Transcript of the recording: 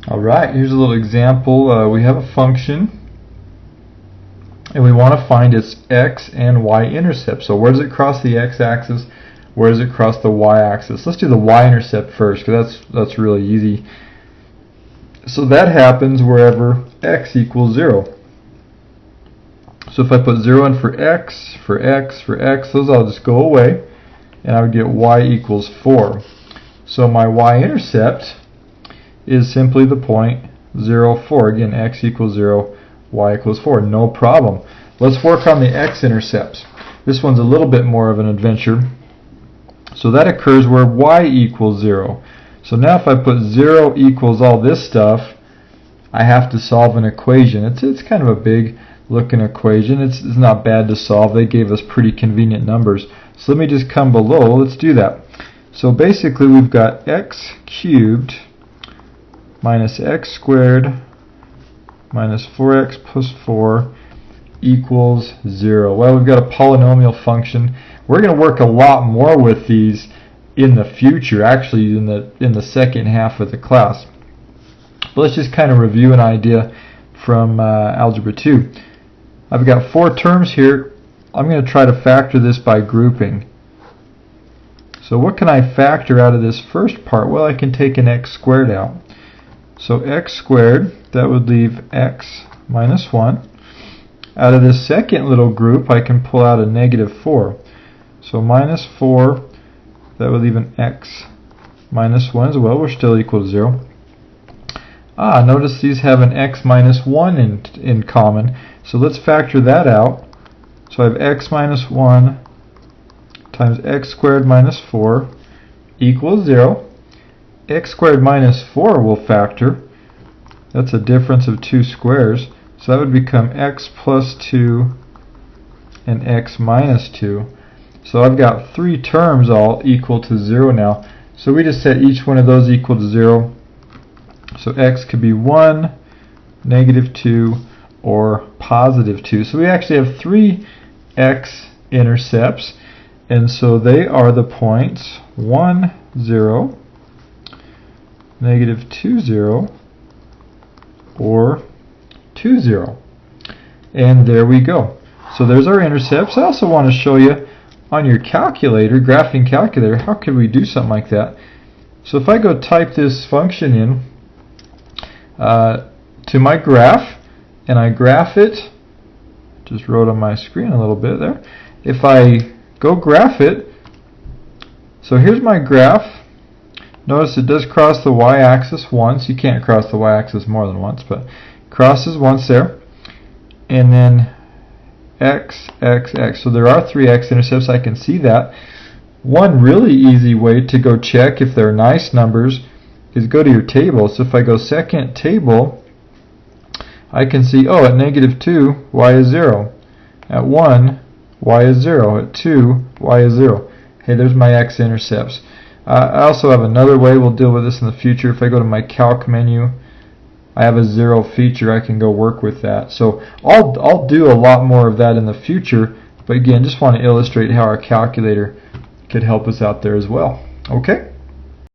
Alright, here's a little example. We have a function and we want to find its x and y intercept. So where does it cross the x-axis? Where does it cross the y-axis? Let's do the y-intercept first, because that's really easy. So that happens wherever x equals 0. So if I put 0 in for x, those all just go away, and I would get y equals 4. So my y-intercept is simply the point 0, 4. Again, x equals 0, y equals 4. No problem. Let's work on the x-intercepts. This one's a little bit more of an adventure. So that occurs where y equals 0. So now if I put 0 equals all this stuff, I have to solve an equation. It's kind of a big looking equation. It's not bad to solve. They gave us pretty convenient numbers. So let me just come below. Let's do that. So basically we've got x cubed minus x squared minus 4x plus 4 equals 0. Well, we've got a polynomial function. We're going to work a lot more with these in the future, actually in the second half of the class. But let's just kind of review an idea from Algebra 2. I've got 4 terms here. I'm going to try to factor this by grouping. So what can I factor out of this first part? Well, I can take an x squared out. So x squared, that would leave x minus 1. Out of this second little group, I can pull out a negative 4. So minus 4, that would leave an x minus 1 as well. We're still equal to 0. Notice these have an x minus 1 in common. So let's factor that out. So I have x minus 1 times x squared minus 4 equals 0. X squared minus 4 will factor. That's a difference of 2 squares. So that would become x plus 2 and x minus 2. So I've got 3 terms all equal to 0 now. So we just set each one of those equal to 0. So x could be 1, negative 2, or positive 2. So we actually have 3 x-intercepts. And so they are the points 1, 0, negative 2, 0, or 2, 0. And there we go. So there's our intercepts. I also want to show you on your calculator, graphing calculator, how could we do something like that? So if I go type this function in to my graph, and I graph it, just wrote on my screen a little bit there. If I go graph it, so here's my graph. Notice it does cross the y-axis once. You can't cross the y-axis more than once, but crosses once there. And then x, x, x. So there are 3 x-intercepts. I can see that. One really easy way to go check if they're nice numbers is go to your table. So if I go second table, I can see, oh, at negative 2, y is 0. At 1, y is 0. At 2, y is 0. Hey, there's my x-intercepts. I also have another way. We'll deal with this in the future. If I go to my calc menu, I have a 0 feature. I can go work with that. So I'll do a lot more of that in the future. But again, just want to illustrate how our calculator could help us out there as well. Okay?